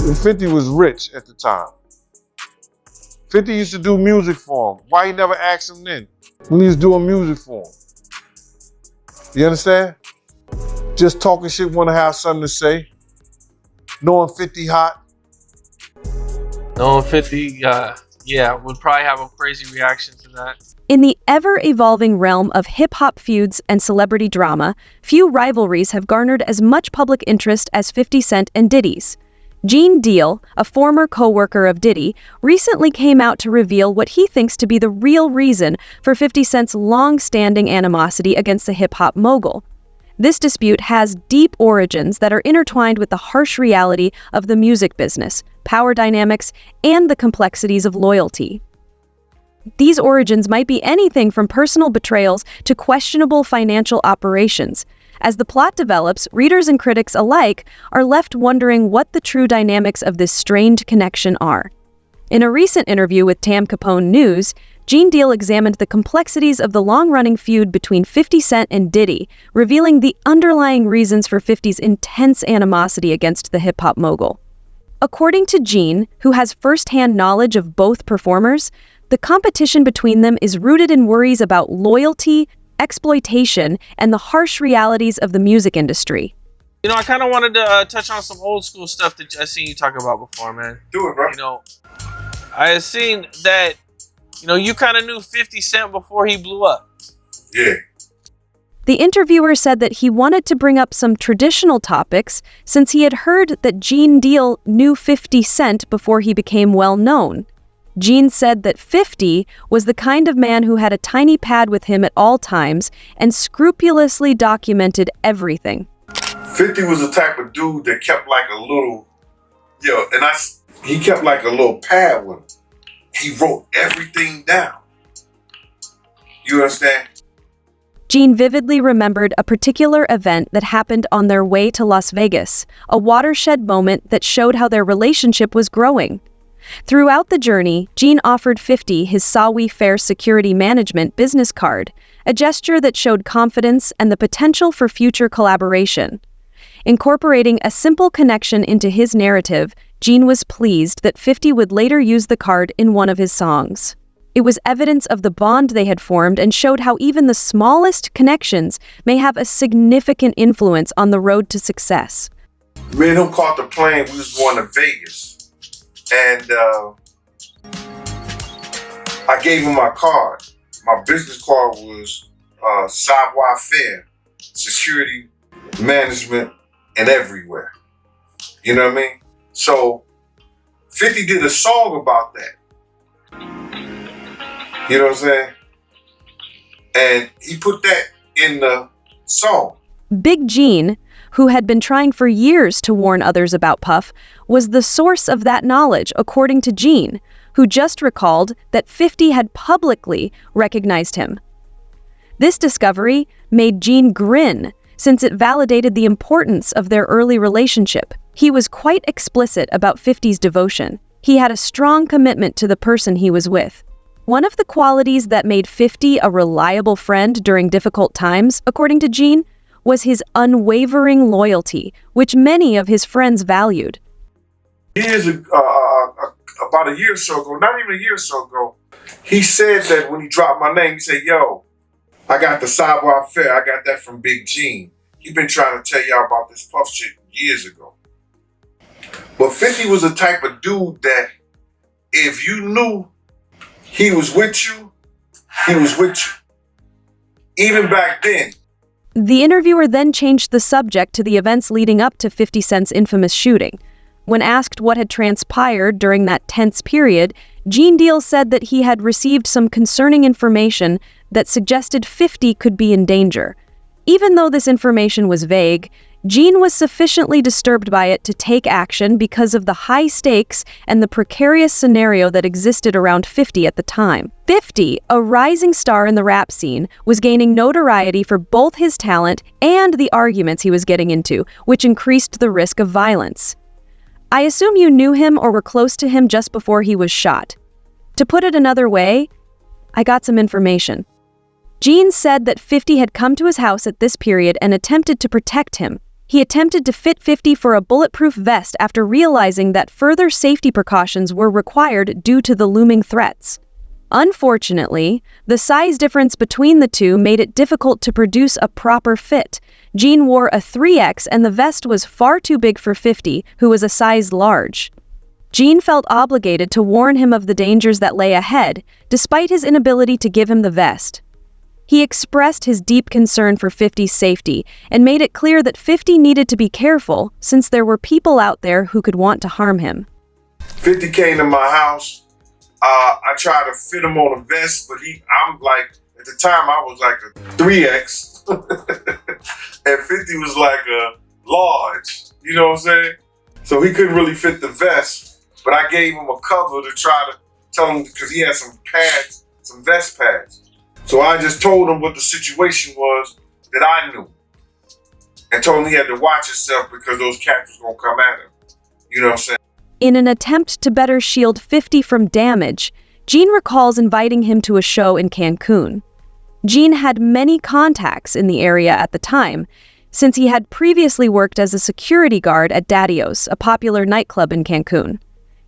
50 was rich at the time. 50 used to do music for him. Why he never asked him then when he was doing music for him? You understand? Just talking shit, want to have something to say. Knowing 50 hot. Knowing 50, would probably have a crazy reaction to that. In the ever-evolving realm of hip-hop feuds and celebrity drama, few rivalries have garnered as much public interest as 50 Cent and Diddy's. Gene Deal, a former co-worker of Diddy, recently came out to reveal what he thinks to be the real reason for 50 Cent's long-standing animosity against the hip-hop mogul. This dispute has deep origins that are intertwined with the harsh reality of the music business, power dynamics, and the complexities of loyalty. These origins might be anything from personal betrayals to questionable financial operations. As the plot develops, readers and critics alike are left wondering what the true dynamics of this strained connection are. In a recent interview with Tam Capone News, Gene Deal examined the complexities of the long-running feud between 50 Cent and Diddy, revealing the underlying reasons for 50's intense animosity against the hip-hop mogul. According to Gene, who has first-hand knowledge of both performers, the competition between them is rooted in worries about loyalty, exploitation, and the harsh realities of the music industry. You know, I kind of wanted to touch on some old school stuff that I've seen you talk about before, man. Do it, bro. You know, I had seen that, you kind of knew 50 Cent before he blew up. Yeah. The interviewer said that he wanted to bring up some traditional topics since he had heard that Gene Deal knew 50 Cent before he became well known. Gene said that 50 was the kind of man who had a tiny pad with him at all times and scrupulously documented everything. 50 was the type of dude that kept like a little, he kept like a little pad with him. He wrote everything down. You understand? Gene vividly remembered a particular event that happened on their way to Las Vegas, a watershed moment that showed how their relationship was growing. Throughout the journey, Gene offered 50 his Sawi Fair Security Management business card, a gesture that showed confidence and the potential for future collaboration. Incorporating a simple connection into his narrative, Gene was pleased that 50 would later use the card in one of his songs. It was evidence of the bond they had formed and showed how even the smallest connections may have a significant influence on the road to success. Me and him caught the plane. We was going to Vegas. And I gave him my card. My business card was Sawi Fair Security Management and everywhere. You know what I mean? So 50 did a song about that. You know what I'm saying? And he put that in the song. Big Gene, who had been trying for years to warn others about Puff, was the source of that knowledge, according to Gene, who just recalled that 50 had publicly recognized him. This discovery made Gene grin, since it validated the importance of their early relationship. He was quite explicit about 50's devotion. He had a strong commitment to the person he was with. One of the qualities that made 50 a reliable friend during difficult times, according to Gene, was his unwavering loyalty, which many of his friends valued. About a year or so ago, not even a year or so ago, he said that when he dropped my name, he said, "Yo, I got the Sawi Fair. I got that from Big Gene. He been trying to tell y'all about this Puff shit years ago." But 50 was the type of dude that if you knew he was with you, he was with you. Even back then. The interviewer then changed the subject to the events leading up to 50 Cent's infamous shooting. When asked what had transpired during that tense period, Gene Deal said that he had received some concerning information that suggested 50 could be in danger. Even though this information was vague, Gene was sufficiently disturbed by it to take action because of the high stakes and the precarious scenario that existed around 50 at the time. 50, a rising star in the rap scene, was gaining notoriety for both his talent and the arguments he was getting into, which increased the risk of violence. I assume you knew him or were close to him just before he was shot. To put it another way, I got some information. Gene said that 50 had come to his house at this period and attempted to protect him. He attempted to fit 50 for a bulletproof vest after realizing that further safety precautions were required due to the looming threats. Unfortunately, the size difference between the two made it difficult to produce a proper fit. Gene wore a 3X and the vest was far too big for 50, who was a size large. Gene felt obligated to warn him of the dangers that lay ahead, despite his inability to give him the vest. He expressed his deep concern for 50's safety and made it clear that 50 needed to be careful since there were people out there who could want to harm him. 50 came to my house. I tried to fit him on a vest, but I'm like, at the time I was like a 3X. And 50 was like a large, you know what I'm saying? So he couldn't really fit the vest, but I gave him a cover to try to tell him, because he had some pads, some vest pads. So I just told him what the situation was that I knew, and told him he had to watch himself because those cats was gonna come at him. You know what I'm saying? In an attempt to better shield 50 from damage, Gene recalls inviting him to a show in Cancun. Gene had many contacts in the area at the time, since he had previously worked as a security guard at Daddios, a popular nightclub in Cancun.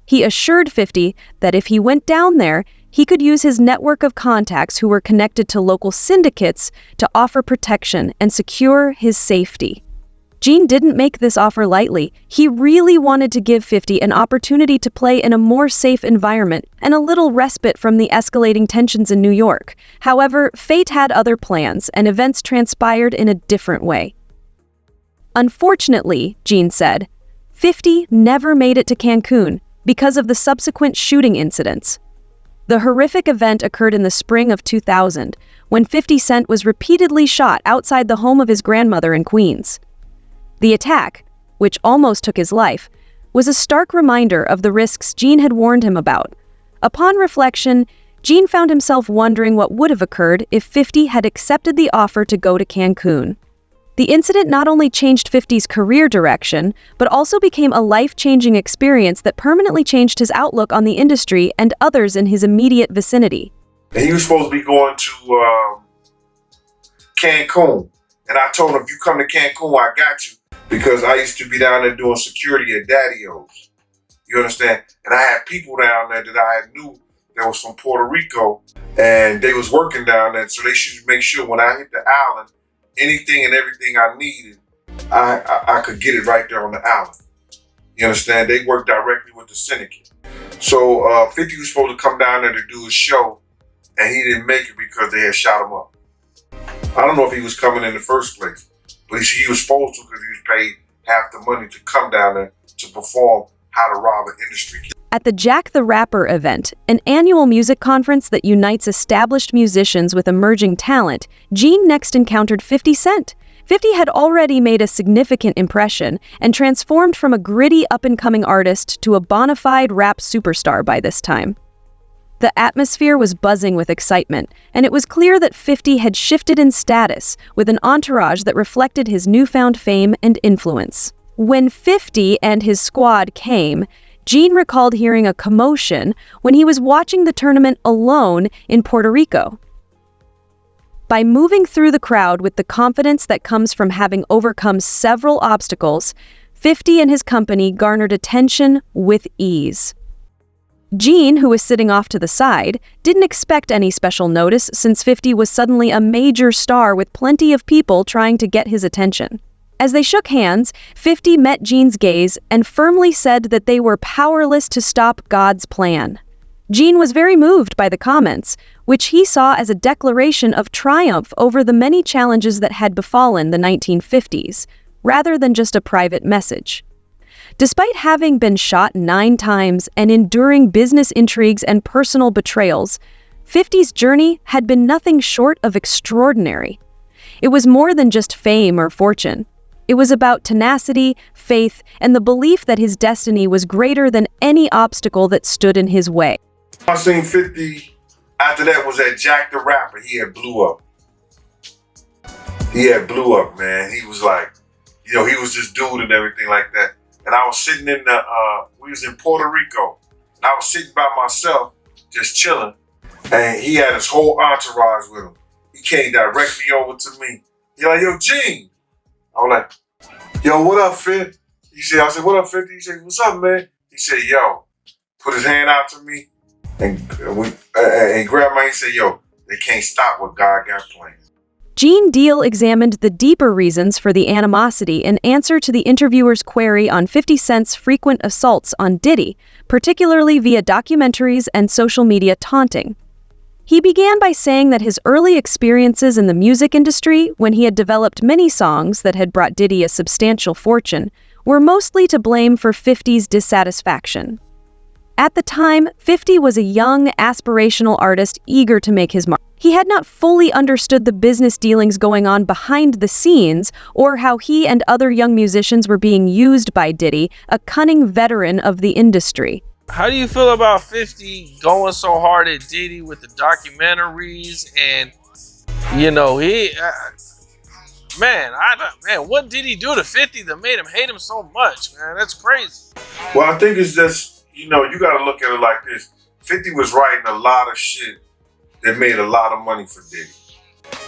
He assured 50 that if he went down there, he could use his network of contacts who were connected to local syndicates to offer protection and secure his safety. Gene didn't make this offer lightly. He really wanted to give 50 an opportunity to play in a more safe environment and a little respite from the escalating tensions in New York. However, fate had other plans, and events transpired in a different way. Unfortunately, Gene said, 50 never made it to Cancun because of the subsequent shooting incidents. The horrific event occurred in the spring of 2000, when 50 Cent was repeatedly shot outside the home of his grandmother in Queens. The attack, which almost took his life, was a stark reminder of the risks Gene had warned him about. Upon reflection, Gene found himself wondering what would have occurred if 50 had accepted the offer to go to Cancun. The incident not only changed 50's career direction, but also became a life-changing experience that permanently changed his outlook on the industry and others in his immediate vicinity. And he was supposed to be going to Cancun. And I told him, if you come to Cancun, I got you. Because I used to be down there doing security at Daddios. You understand? And I had people down there that I knew that was from Puerto Rico, and they was working down there, so they should make sure when I hit the island, anything and everything I needed, I could get it right there on the island. You understand? They worked directly with the syndicate. So 50 was supposed to come down there to do a show, and he didn't make it because they had shot him up. I don't know if he was coming in the first place. But he was supposed to, because he was paid half the money to come down there to perform How to Rob an Industry. At the Jack the Rapper event, an annual music conference that unites established musicians with emerging talent, Gene next encountered 50 Cent. 50 had already made a significant impression and transformed from a gritty up-and-coming artist to a bona fide rap superstar by this time. The atmosphere was buzzing with excitement, and it was clear that 50 had shifted in status with an entourage that reflected his newfound fame and influence. When 50 and his squad came, Gene recalled hearing a commotion when he was watching the tournament alone in Puerto Rico. By moving through the crowd with the confidence that comes from having overcome several obstacles, 50 and his company garnered attention with ease. Gene, who was sitting off to the side, didn't expect any special notice since 50 was suddenly a major star with plenty of people trying to get his attention. As they shook hands, 50 met Gene's gaze and firmly said that they were powerless to stop God's plan. Gene was very moved by the comments, which he saw as a declaration of triumph over the many challenges that had befallen the 1950s, rather than just a private message. Despite having been shot 9 times and enduring business intrigues and personal betrayals, 50's journey had been nothing short of extraordinary. It was more than just fame or fortune. It was about tenacity, faith, and the belief that his destiny was greater than any obstacle that stood in his way. I seen 50 after that was at Jack the Rapper. He had blew up. Man. He was like, he was this dude and everything like that. And I was sitting we was in Puerto Rico, and I was sitting by myself, just chilling, and he had his whole entourage with him. He came directly over to me. He like, yo, Gene. I was like, Yo, what up, Fit? I said, what up, 50? He said, what's up, man? He said, yo, put his hand out to me and grabbed my hand and said, yo, they can't stop what God got planned. Gene Deal examined the deeper reasons for the animosity in answer to the interviewer's query on 50 Cent's frequent assaults on Diddy, particularly via documentaries and social media taunting. He began by saying that his early experiences in the music industry, when he had developed many songs that had brought Diddy a substantial fortune, were mostly to blame for 50's dissatisfaction. At the time, 50 was a young, aspirational artist eager to make his mark. He had not fully understood the business dealings going on behind the scenes, or how he and other young musicians were being used by Diddy, a cunning veteran of the industry. How do you feel about 50 going so hard at Diddy with the documentaries and, what did he do to 50 that made him hate him so much, man? That's crazy. Well, I think it's just, you got to look at it like this. 50 was writing a lot of shit that made a lot of money for Diddy.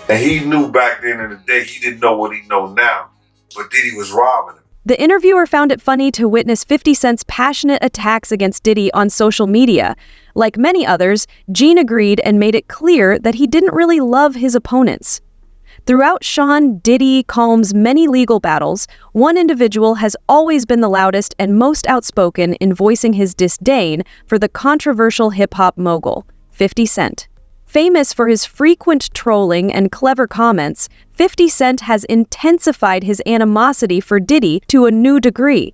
And he knew back then in the day, he didn't know what he know now, but Diddy was robbing him. The interviewer found it funny to witness 50 Cent's passionate attacks against Diddy on social media. Like many others, Gene agreed and made it clear that he didn't really love his opponents. Throughout Sean Diddy Combs' many legal battles, one individual has always been the loudest and most outspoken in voicing his disdain for the controversial hip-hop mogul, 50 Cent. Famous for his frequent trolling and clever comments, 50 Cent has intensified his animosity for Diddy to a new degree.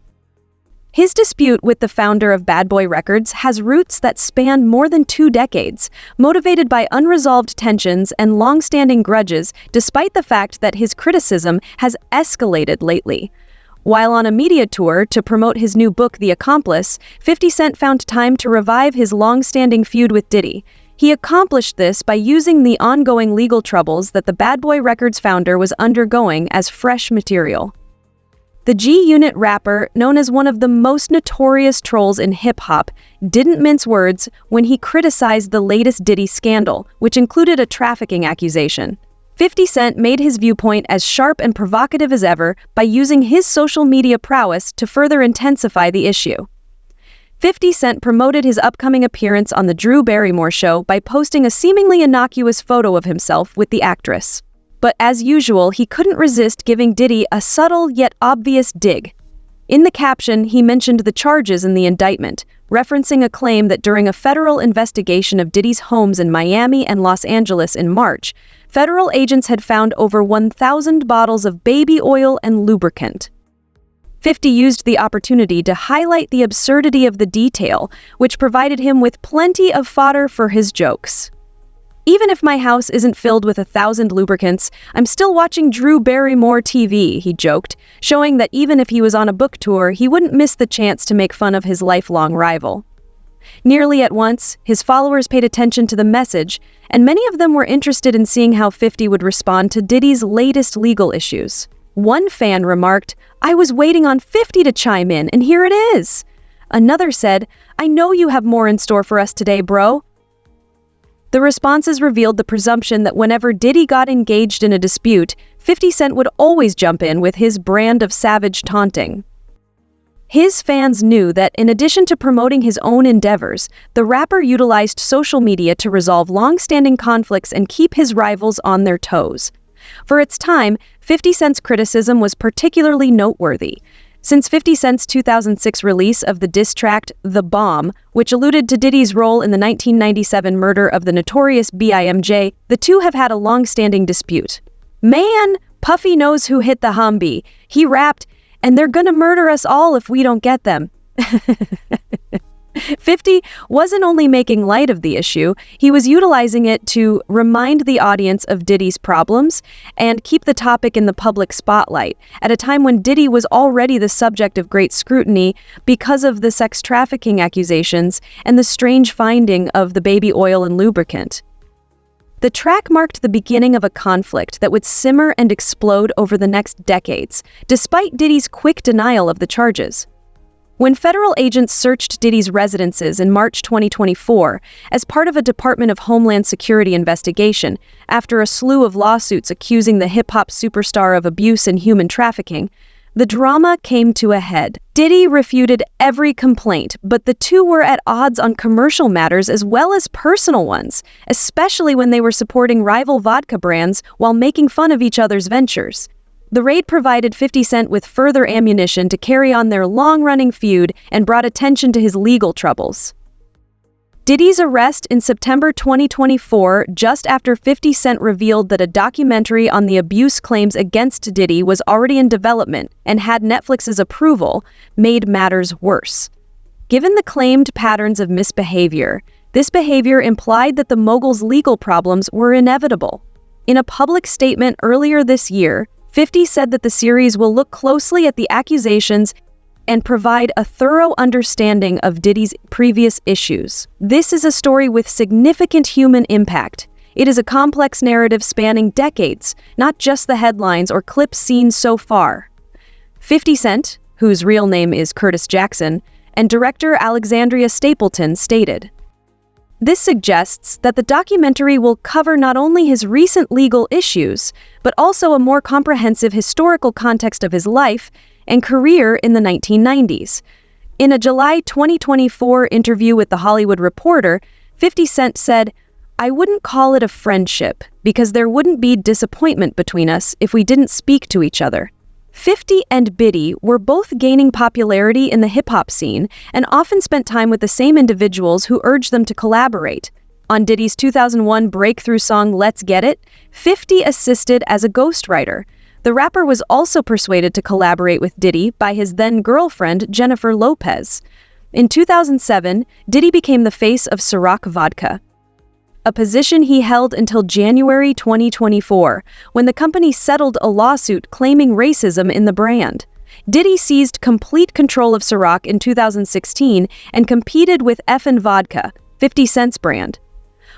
His dispute with the founder of Bad Boy Records has roots that span more than 2 decades, motivated by unresolved tensions and long-standing grudges, despite the fact that his criticism has escalated lately. While on a media tour to promote his new book, The Accomplice, 50 Cent found time to revive his long-standing feud with Diddy. He accomplished this by using the ongoing legal troubles that the Bad Boy Records founder was undergoing as fresh material. The G-Unit rapper, known as one of the most notorious trolls in hip-hop, didn't mince words when he criticized the latest Diddy scandal, which included a trafficking accusation. 50 Cent made his viewpoint as sharp and provocative as ever by using his social media prowess to further intensify the issue. 50 Cent promoted his upcoming appearance on The Drew Barrymore Show by posting a seemingly innocuous photo of himself with the actress. But as usual, he couldn't resist giving Diddy a subtle yet obvious dig. In the caption, he mentioned the charges in the indictment, referencing a claim that during a federal investigation of Diddy's homes in Miami and Los Angeles in March, federal agents had found over 1,000 bottles of baby oil and lubricant. 50 used the opportunity to highlight the absurdity of the detail, which provided him with plenty of fodder for his jokes. Even if my house isn't filled with 1,000 lubricants, I'm still watching Drew Barrymore TV, he joked, showing that even if he was on a book tour, he wouldn't miss the chance to make fun of his lifelong rival. Nearly at once, his followers paid attention to the message, and many of them were interested in seeing how 50 would respond to Diddy's latest legal issues. One fan remarked, "I was waiting on 50 to chime in, and here it is." Another said, "I know you have more in store for us today, bro." The responses revealed the presumption that whenever Diddy got engaged in a dispute, 50 Cent would always jump in with his brand of savage taunting. His fans knew that in addition to promoting his own endeavors, the rapper utilized social media to resolve long-standing conflicts and keep his rivals on their toes. For its time, 50 Cent's criticism was particularly noteworthy. Since 50 Cent's 2006 release of the diss track The Bomb, which alluded to Diddy's role in the 1997 murder of the notorious BIMJ, the two have had a long-standing dispute. "Man, Puffy knows who hit the Humvee. He rapped, and they're gonna murder us all if we don't get them." 50 wasn't only making light of the issue, he was utilizing it to remind the audience of Diddy's problems and keep the topic in the public spotlight, at a time when Diddy was already the subject of great scrutiny because of the sex trafficking accusations and the strange finding of the baby oil and lubricant. The track marked the beginning of a conflict that would simmer and explode over the next decades, despite Diddy's quick denial of the charges. When federal agents searched Diddy's residences in March 2024 as part of a Department of Homeland Security investigation after a slew of lawsuits accusing the hip-hop superstar of abuse and human trafficking, The drama came to a head. Diddy refuted every complaint, but the two were at odds on commercial matters as well as personal ones, especially when they were supporting rival vodka brands while making fun of each other's ventures. The raid provided 50 Cent with further ammunition to carry on their long-running feud and brought attention to his legal troubles. Diddy's arrest in September 2024, just after 50 Cent revealed that a documentary on the abuse claims against Diddy was already in development and had Netflix's approval, made matters worse. Given the claimed patterns of misbehavior, this behavior implied that the mogul's legal problems were inevitable. In a public statement earlier this year, 50 said that the series will look closely at the accusations and provide a thorough understanding of Diddy's previous issues. This is a story with significant human impact. It is a complex narrative spanning decades, not just the headlines or clips seen so far. 50 Cent, whose real name is Curtis Jackson, and director Alexandria Stapleton stated, "This suggests that the documentary will cover not only his recent legal issues, but also a more comprehensive historical context of his life and career in the 1990s. In a July 2024 interview with The Hollywood Reporter, 50 Cent said, "I wouldn't call it a friendship because there wouldn't be disappointment between us if we didn't speak to each other." 50 and Diddy were both gaining popularity in the hip-hop scene and often spent time with the same individuals who urged them to collaborate. On Diddy's 2001 breakthrough song Let's Get It, 50 assisted as a ghostwriter. The rapper was also persuaded to collaborate with Diddy by his then-girlfriend Jennifer Lopez. In 2007, Diddy became the face of Ciroc Vodka, a position he held until January 2024, when the company settled a lawsuit claiming racism in the brand. Diddy seized complete control of Ciroc in 2016 and competed with Effin' Vodka, 50 Cent's brand.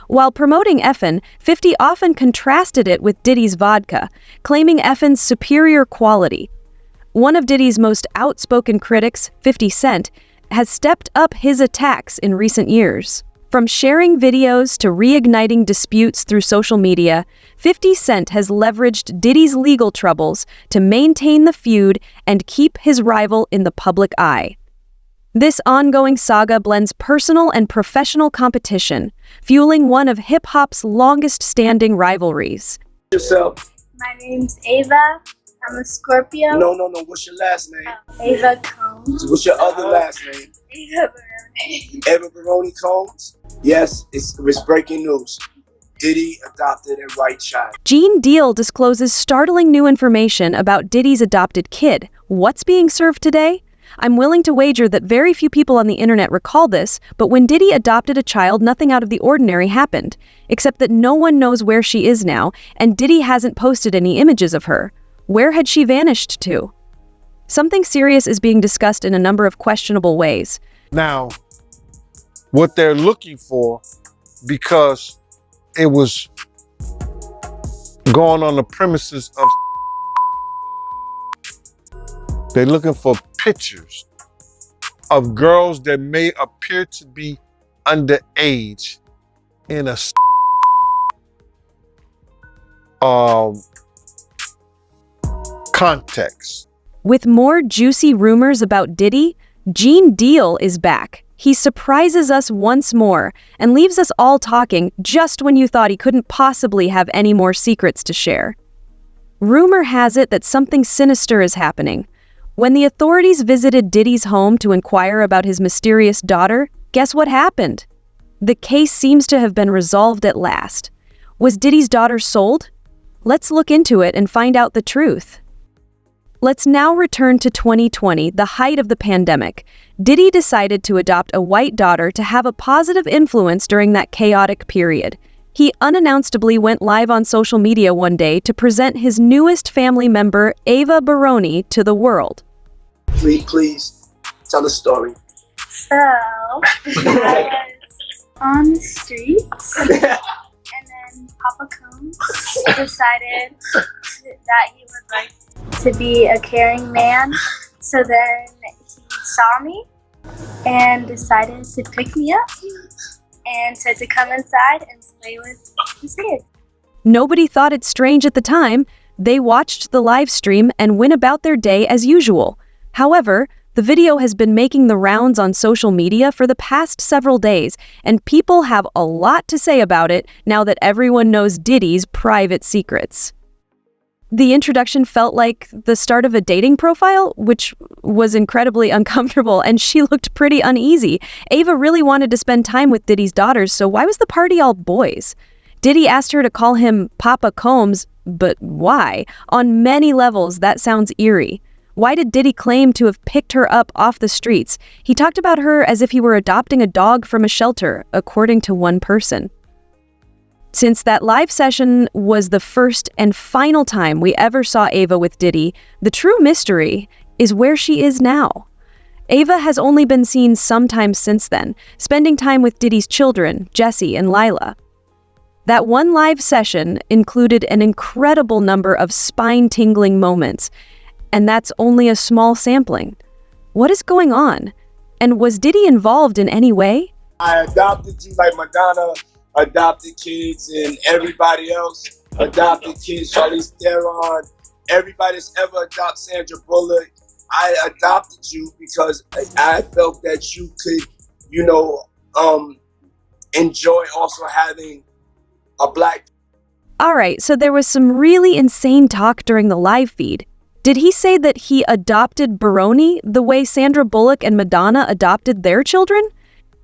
While promoting Effin', 50 often contrasted it with Diddy's vodka, claiming Effin's superior quality. One of Diddy's most outspoken critics, 50 Cent, has stepped up his attacks in recent years. From sharing videos to reigniting disputes through social media, 50 Cent has leveraged Diddy's legal troubles to maintain the feud and keep his rival in the public eye. This ongoing saga blends personal and professional competition, fueling one of hip-hop's longest-standing rivalries. Yourself. My name's Ava. I'm a Scorpio. No. What's your last name? Ava Combs. What's your other last name? Ava Barone. Eva Barone Combs? Yes, it's breaking news. Diddy adopted a white child. Gene Deal discloses startling new information about Diddy's adopted kid. What's being served today? I'm willing to wager that very few people on the internet recall this, but when Diddy adopted a child, nothing out of the ordinary happened, except that no one knows where she is now, and Diddy hasn't posted any images of her. Where had she vanished to? Something serious is being discussed in a number of questionable ways. Now, what they're looking for, because it was going on the premises of, they're looking for pictures of girls that may appear to be underage in a context. With more juicy rumors about Diddy, Gene Deal is back. He surprises us once more and leaves us all talking just when you thought he couldn't possibly have any more secrets to share. Rumor has it that something sinister is happening. When the authorities visited Diddy's home to inquire about his mysterious daughter, guess what happened? The case seems to have been resolved at last. Was Diddy's daughter sold? Let's look into it and find out the truth. Let's now return to 2020, the height of the pandemic. Diddy decided to adopt a white daughter to have a positive influence during that chaotic period. He unannounceably went live on social media one day to present his newest family member, Ava Barone, to the world. Please tell the story. So, I was on the streets, and then Papa Combs decided that he would like to be a caring man. So then he saw me and decided to pick me up and said to come inside and play with his kids. Nobody thought it strange at the time. They watched the live stream and went about their day as usual. However, the video has been making the rounds on social media for the past several days, and people have a lot to say about it now that everyone knows Diddy's private secrets. The introduction felt like the start of a dating profile, which was incredibly uncomfortable, and she looked pretty uneasy. Ava really wanted to spend time with Diddy's daughters, so why was the party all boys? Diddy asked her to call him Papa Combs, but why? On many levels, that sounds eerie. Why did Diddy claim to have picked her up off the streets? He talked about her as if he were adopting a dog from a shelter, according to one person. Since that live session was the first and final time we ever saw Ava with Diddy, the true mystery is where she is now. Ava has only been seen sometimes since then, spending time with Diddy's children, Jesse and Lila. That one live session included an incredible number of spine-tingling moments, and that's only a small sampling. What is going on? And was Diddy involved in any way? I adopted you like Madonna adopted kids, and everybody else adopted kids. Charlize Theron, everybody that's ever adopted Sandra Bullock. I adopted you because I felt that you could, enjoy also having a black. All right, so there was some really insane talk during the live feed. Did he say that he adopted Baroni the way Sandra Bullock and Madonna adopted their children?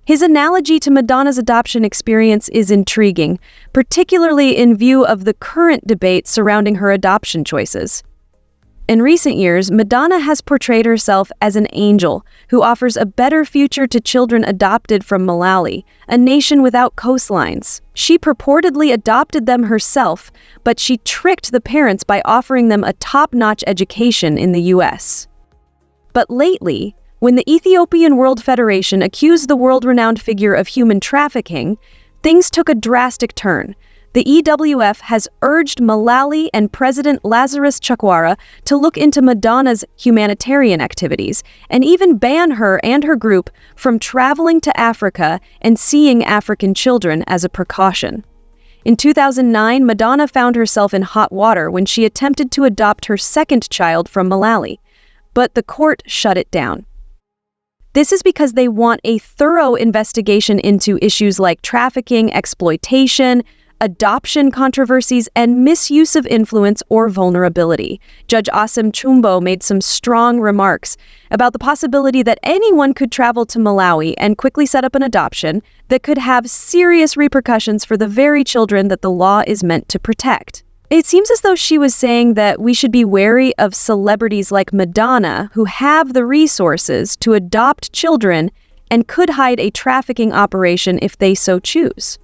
His analogy to Madonna's adoption experience is intriguing, particularly in view of the current debate surrounding her adoption choices. In recent years, Madonna has portrayed herself as an angel who offers a better future to children adopted from Malawi, a nation without coastlines. She purportedly adopted them herself, but she tricked the parents by offering them a top-notch education in the US. But lately, when the Ethiopian World Federation accused the world-renowned figure of human trafficking, things took a drastic turn. The EWF has urged Malali and President Lazarus Chakwera to look into Madonna's humanitarian activities and even ban her and her group from traveling to Africa and seeing African children as a precaution. In 2009, Madonna found herself in hot water when she attempted to adopt her second child from Malali, but the court shut it down. This is because they want a thorough investigation into issues like trafficking, exploitation, adoption controversies, and misuse of influence or vulnerability. Judge Asim Chumbo made some strong remarks about the possibility that anyone could travel to Malawi and quickly set up an adoption that could have serious repercussions for the very children that the law is meant to protect. It seems as though she was saying that we should be wary of celebrities like Madonna who have the resources to adopt children and could hide a trafficking operation if they so choose.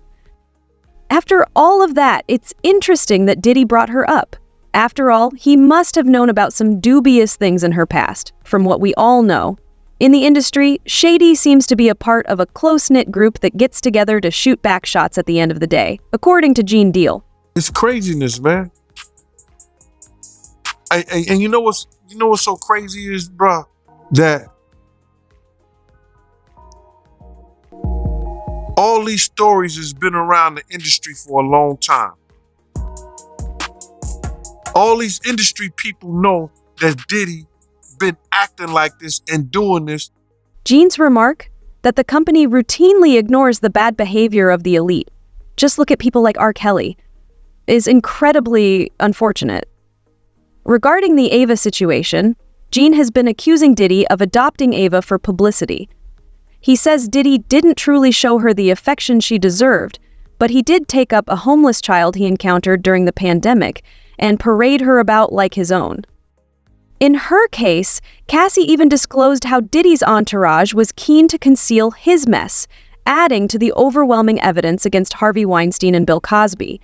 After all of that, it's interesting that Diddy brought her up. After all, he must have known about some dubious things in her past, from what we all know. In the industry, Shady seems to be a part of a close-knit group that gets together to shoot back shots at the end of the day, according to Gene Deal. It's craziness, man. And you know what's so crazy is, bruh, that all these stories has been around the industry for a long time. All these industry people know that Diddy been acting like this and doing this. Gene's remark that the company routinely ignores the bad behavior of the elite, just look at people like R. Kelly, is incredibly unfortunate. Regarding the Ava situation, Gene has been accusing Diddy of adopting Ava for publicity. He says Diddy didn't truly show her the affection she deserved, but he did take up a homeless child he encountered during the pandemic and parade her about like his own. In her case, Cassie even disclosed how Diddy's entourage was keen to conceal his mess, adding to the overwhelming evidence against Harvey Weinstein and Bill Cosby.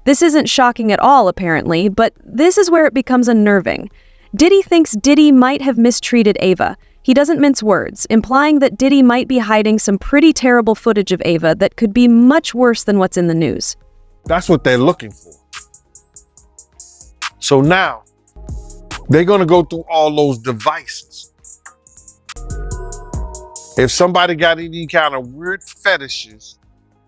This isn't shocking at all, apparently, but this is where it becomes unnerving. Diddy thinks Diddy might have mistreated Ava. He doesn't mince words, implying that Diddy might be hiding some pretty terrible footage of Ava that could be much worse than what's in the news. That's what they're looking for. So now, they're going to go through all those devices. If somebody got any kind of weird fetishes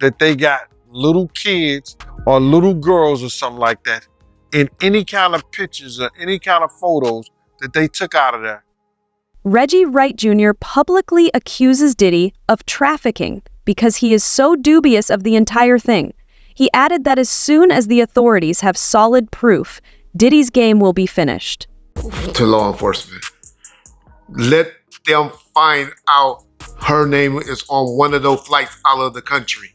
that they got little kids or little girls or something like that, in any kind of pictures or any kind of photos that they took out of there. Reggie Wright Jr. publicly accuses Diddy of trafficking because he is so dubious of the entire thing. He added that as soon as the authorities have solid proof, Diddy's game will be finished. To law enforcement, let them find out her name is on one of those flights out of the country.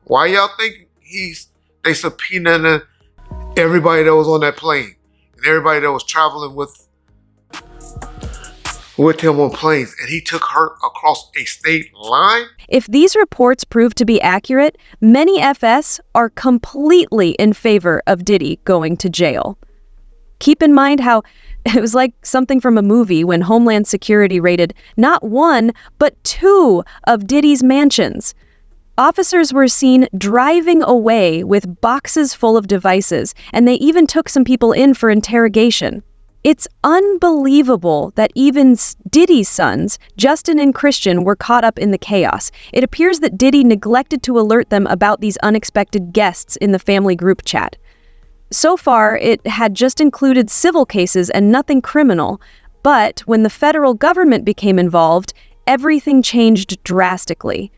Why y'all think they subpoenaed everybody that was on that plane and everybody that was traveling with him on planes, and he took her across a state line? If these reports prove to be accurate, many FS are completely in favor of Diddy going to jail. Keep in mind how it was like something from a movie when Homeland Security raided not one, but 2 of Diddy's mansions. Officers were seen driving away with boxes full of devices, and they even took some people in for interrogation. It's unbelievable that even Diddy's sons, Justin and Christian, were caught up in the chaos. It appears that Diddy neglected to alert them about these unexpected guests in the family group chat. So far, it had just included civil cases and nothing criminal, but when the federal government became involved, everything changed drastically.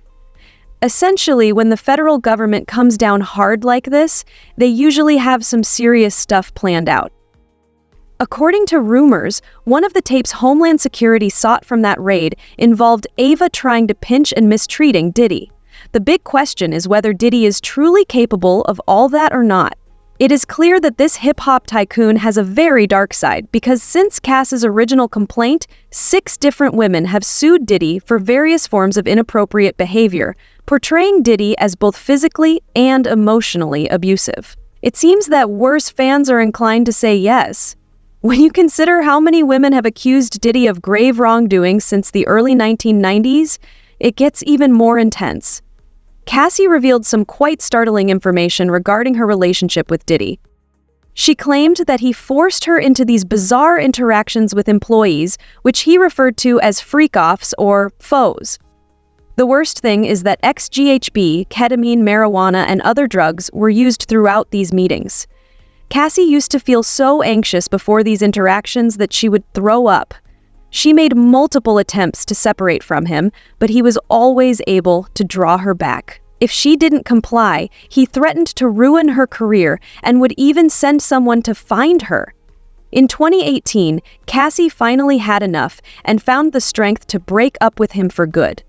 Essentially, when the federal government comes down hard like this, they usually have some serious stuff planned out. According to rumors, one of the tapes Homeland Security sought from that raid involved Ava trying to pinch and mistreating Diddy. The big question is whether Diddy is truly capable of all that or not. It is clear that this hip-hop tycoon has a very dark side because since Cass's original complaint, 6 different women have sued Diddy for various forms of inappropriate behavior, portraying Diddy as both physically and emotionally abusive. It seems that worse fans are inclined to say yes. When you consider how many women have accused Diddy of grave wrongdoing since the early 1990s, it gets even more intense. Cassie revealed some quite startling information regarding her relationship with Diddy. She claimed that he forced her into these bizarre interactions with employees, which he referred to as freak-offs or foes. The worst thing is that ex-GHB, ketamine, marijuana, and other drugs were used throughout these meetings. Cassie used to feel so anxious before these interactions that she would throw up. She made multiple attempts to separate from him, but he was always able to draw her back. If she didn't comply, he threatened to ruin her career and would even send someone to find her. In 2018, Cassie finally had enough and found the strength to break up with him for good.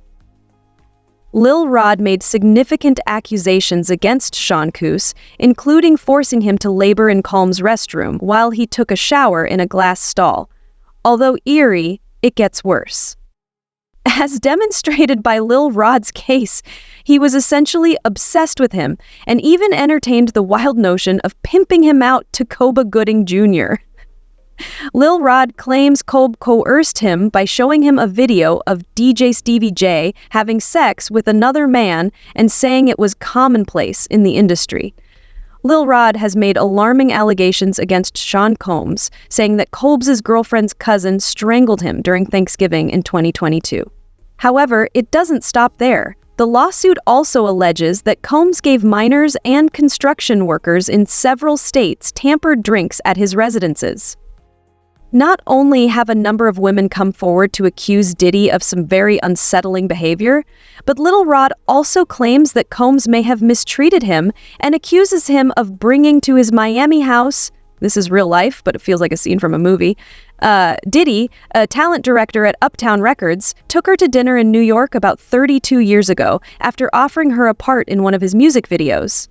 Lil Rod made significant accusations against Sean Coos, including forcing him to labor in Calm's restroom while he took a shower in a glass stall. Although eerie, it gets worse. As demonstrated by Lil Rod's case, he was essentially obsessed with him and even entertained the wild notion of pimping him out to Cuba Gooding Jr. Lil Rod claims Cobb coerced him by showing him a video of DJ Stevie J having sex with another man and saying it was commonplace in the industry. Lil Rod has made alarming allegations against Sean Combs, saying that Combs' girlfriend's cousin strangled him during Thanksgiving in 2022. However, it doesn't stop there. The lawsuit also alleges that Combs gave minors and construction workers in several states tampered drinks at his residences. Not only have a number of women come forward to accuse Diddy of some very unsettling behavior, but Lil Rod also claims that Combs may have mistreated him and accuses him of bringing to his Miami house, this is real life, but it feels like a scene from a movie, Diddy, a talent director at Uptown Records, took her to dinner in New York about 32 years ago after offering her a part in one of his music videos.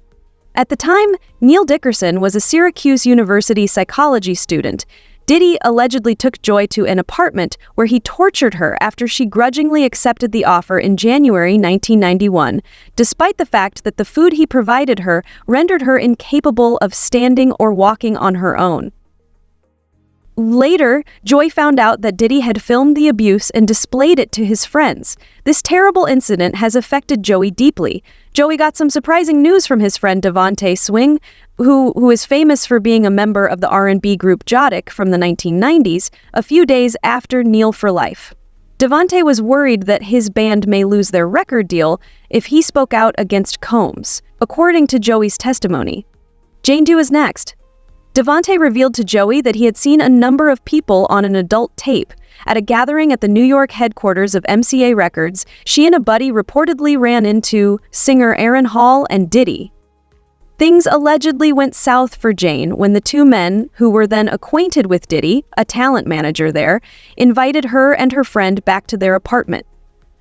At the time, Neil Dickerson was a Syracuse University psychology student. Diddy allegedly took Joy to an apartment where he tortured her after she grudgingly accepted the offer in January 1991, despite the fact that the food he provided her rendered her incapable of standing or walking on her own. Later, Joy found out that Diddy had filmed the abuse and displayed it to his friends. This terrible incident has affected Joey deeply. Joey got some surprising news from his friend Devontae Swing, who is famous for being a member of the R&B group Jodic from the 1990s, a few days after Kneel for Life. Devontae was worried that his band may lose their record deal if he spoke out against Combs, according to Joey's testimony. Jane Doe is next. Devontae revealed to Joey that he had seen a number of people on an adult tape. At a gathering at the New York headquarters of MCA Records, she and a buddy reportedly ran into singer Aaron Hall and Diddy. Things allegedly went south for Jane when the two men, who were then acquainted with Diddy, a talent manager there, invited her and her friend back to their apartment.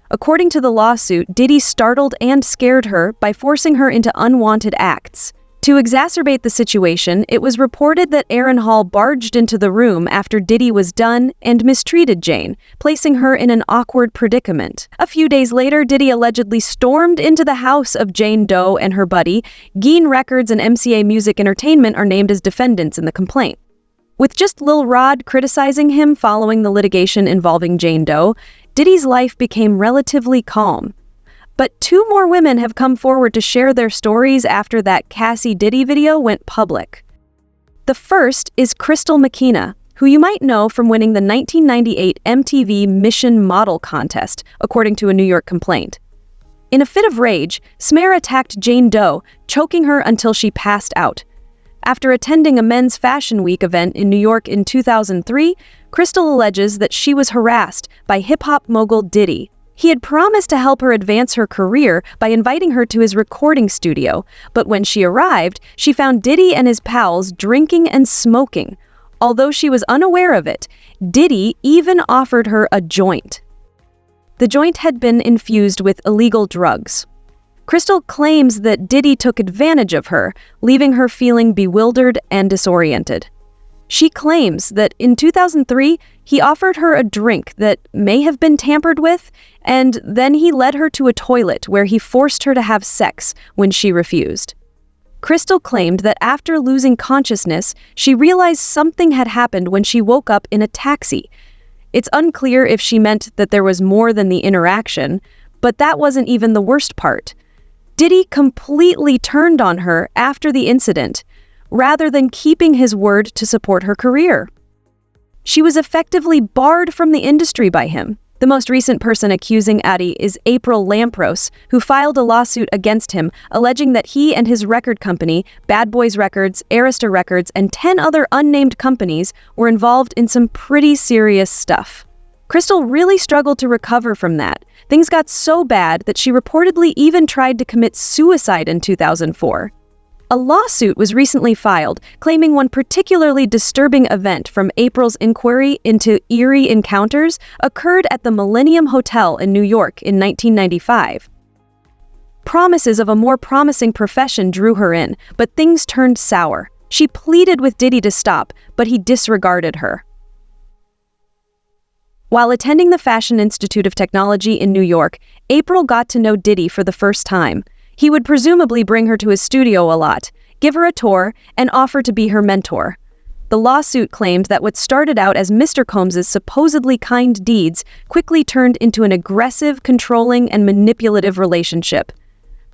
According to the lawsuit, Diddy startled and scared her by forcing her into unwanted acts. To exacerbate the situation, it was reported that Aaron Hall barged into the room after Diddy was done and mistreated Jane, placing her in an awkward predicament. A few days later, Diddy allegedly stormed into the house of Jane Doe and her buddy. Geen Records and MCA Music Entertainment are named as defendants in the complaint. With just Lil Rod criticizing him following the litigation involving Jane Doe, Diddy's life became relatively calm. But two more women have come forward to share their stories after that Cassie Diddy video went public. The first is Crystal McKenna, who you might know from winning the 1998 MTV Mission Model Contest, according to a New York complaint. In a fit of rage, Smear attacked Jane Doe, choking her until she passed out. After attending a men's fashion week event in New York in 2003, Crystal alleges that she was harassed by hip-hop mogul Diddy. He had promised to help her advance her career by inviting her to his recording studio, but when she arrived, she found Diddy and his pals drinking and smoking. Although she was unaware of it, Diddy even offered her a joint. The joint had been infused with illegal drugs. Crystal claims that Diddy took advantage of her, leaving her feeling bewildered and disoriented. She claims that in 2003, he offered her a drink that may have been tampered with, and then he led her to a toilet where he forced her to have sex when she refused. Crystal claimed that after losing consciousness, she realized something had happened when she woke up in a taxi. It's unclear if she meant that there was more than the interaction, but that wasn't even the worst part. Diddy completely turned on her after the incident, rather than keeping his word to support her career. She was effectively barred from the industry by him. The most recent person accusing Addy is April Lampros, who filed a lawsuit against him, alleging that he and his record company, Bad Boys Records, Arista Records, and 10 other unnamed companies were involved in some pretty serious stuff. Crystal really struggled to recover from that. Things got so bad that she reportedly even tried to commit suicide in 2004. A lawsuit was recently filed, claiming one particularly disturbing event from April's inquiry into eerie encounters occurred at the Millennium Hotel in New York in 1995. Promises of a more promising profession drew her in, but things turned sour. She pleaded with Diddy to stop, but he disregarded her. While attending the Fashion Institute of Technology in New York, April got to know Diddy for the first time. He would presumably bring her to his studio a lot, give her a tour, and offer to be her mentor. The lawsuit claimed that what started out as Mr. Combs' supposedly kind deeds quickly turned into an aggressive, controlling, and manipulative relationship.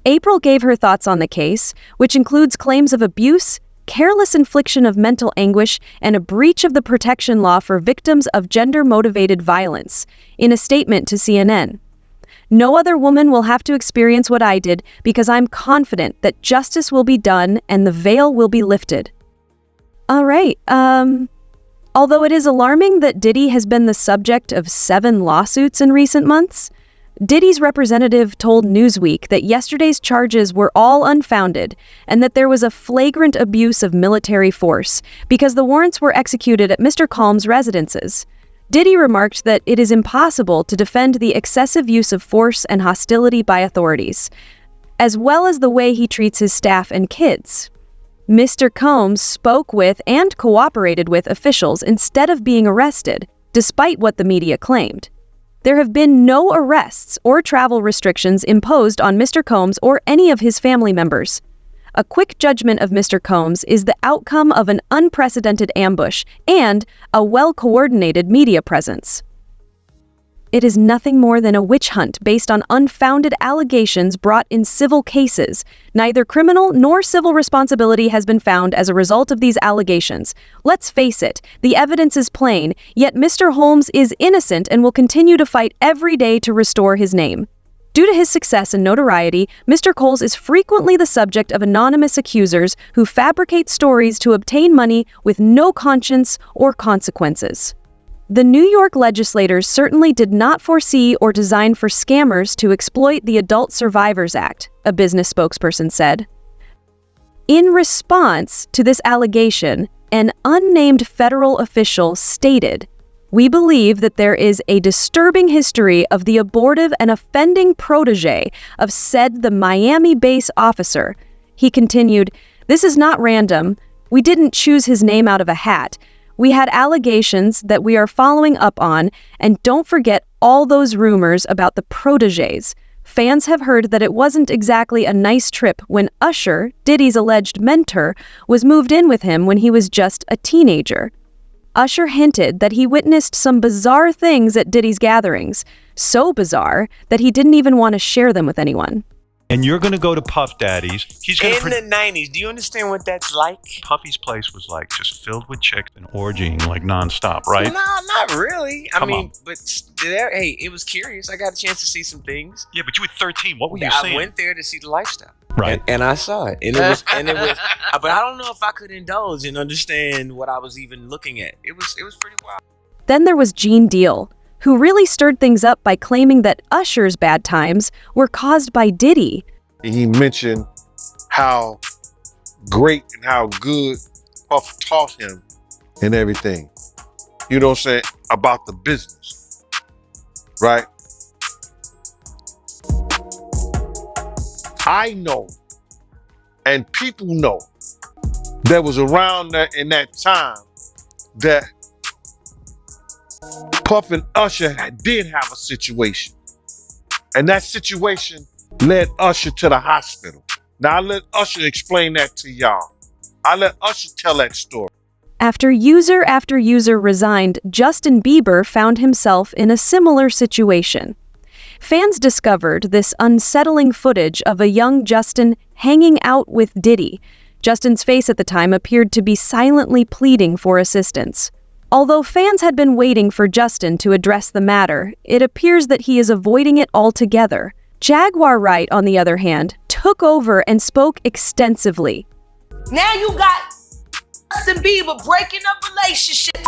April gave her thoughts on the case, which includes claims of abuse, careless infliction of mental anguish, and a breach of the protection law for victims of gender-motivated violence, in a statement to CNN. "No other woman will have to experience what I did because I'm confident that justice will be done and the veil will be lifted." All right, although it is alarming that Diddy has been the subject of 7 lawsuits in recent months, Diddy's representative told Newsweek that yesterday's charges were all unfounded and that there was a flagrant abuse of military force because the warrants were executed at Mr. Combs' residences. Diddy remarked that it is impossible to defend the excessive use of force and hostility by authorities, as well as the way he treats his staff and kids. Mr. Combs spoke with and cooperated with officials instead of being arrested, despite what the media claimed. There have been no arrests or travel restrictions imposed on Mr. Combs or any of his family members. A quick judgment of Mr. Combs is the outcome of an unprecedented ambush and a well-coordinated media presence. It is nothing more than a witch hunt based on unfounded allegations brought in civil cases. Neither criminal nor civil responsibility has been found as a result of these allegations. Let's face it, the evidence is plain, yet Mr. Holmes is innocent and will continue to fight every day to restore his name. Due to his success and notoriety, Mr. Coles is frequently the subject of anonymous accusers who fabricate stories to obtain money with no conscience or consequences. The New York legislators certainly did not foresee or design for scammers to exploit the Adult Survivors Act, a business spokesperson said. In response to this allegation, an unnamed federal official stated, "We believe that there is a disturbing history of the abortive and offending protege of said the Miami-based officer." He continued, "This is not random. We didn't choose his name out of a hat. We had allegations that we are following up on, and don't forget all those rumors about the proteges. Fans have heard that it wasn't exactly a nice trip when Usher, Diddy's alleged mentor, was moved in with him when he was just a teenager. Usher hinted that he witnessed some bizarre things at Diddy's gatherings, so bizarre that he didn't even want to share them with anyone." And you're going to go to Puff Daddy's. He's going In the 90s, do you understand what that's like? Puffy's place was like just filled with chicks and orgying like nonstop, right? No, not really. Come I mean, on. but there, hey, it was curious. I got a chance to see some things. Yeah, but you were 13. What were you I saying? went there to see the lifestyle. Right. And I saw it. And it was, but I don't know if I could indulge and understand what I was even looking at. It was pretty wild. Then there was Gene Deal, who really stirred things up by claiming that Usher's bad times were caused by Diddy. He mentioned how great and how good Puff taught him and everything. You know what I'm saying? About the business. Right? I know, and people know, that was around that in that time that Puff and Usher did have a situation. And that situation led Usher to the hospital. Now I let Usher explain that to y'all. I let Usher tell that story. After user resigned, Justin Bieber found himself in a similar situation. Fans discovered this unsettling footage of a young Justin hanging out with Diddy. Justin's face at the time appeared to be silently pleading for assistance. Although fans had been waiting for Justin to address the matter, it appears that he is avoiding it altogether. Jaguar Wright, on the other hand, took over and spoke extensively. Now you got Justin Bieber breaking up relationships,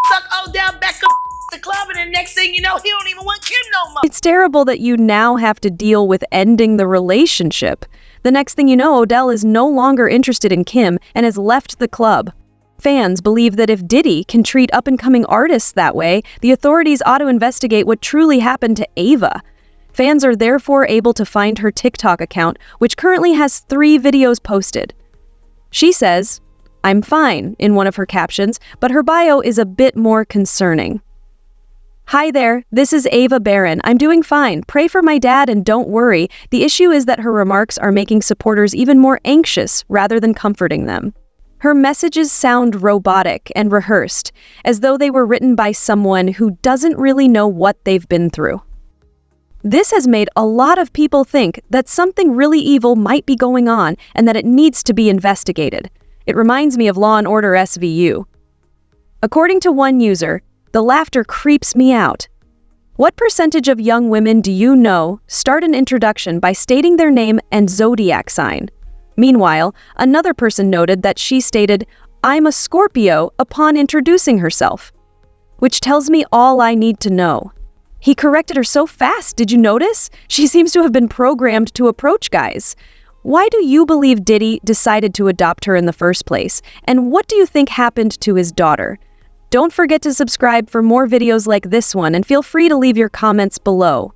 suck Odell Beckham the club, and the next thing you know, he don't even want Kim no more. It's terrible that you now have to deal with ending the relationship. The next thing you know, Odell is no longer interested in Kim and has left the club. Fans believe that if Diddy can treat up-and-coming artists that way, the authorities ought to investigate what truly happened to Ava. Fans are therefore able to find her TikTok account, which currently has 3 videos posted. She says, "I'm fine," in one of her captions, but her bio is a bit more concerning. "Hi there, this is Ava Barron. I'm doing fine. Pray for my dad and don't worry. The issue is that her remarks are making supporters even more anxious rather than comforting them." Her messages sound robotic and rehearsed, as though they were written by someone who doesn't really know what they've been through. This has made a lot of people think that something really evil might be going on and that it needs to be investigated. It reminds me of Law and Order SVU. According to one user, "The laughter creeps me out." What percentage of young women do you know start an introduction by stating their name and zodiac sign? Meanwhile, another person noted that she stated, "I'm a Scorpio," upon introducing herself, which tells me all I need to know. He corrected her so fast, did you notice? She seems to have been programmed to approach guys. Why do you believe Diddy decided to adopt her in the first place? And what do you think happened to his daughter? Don't forget to subscribe for more videos like this one, and feel free to leave your comments below.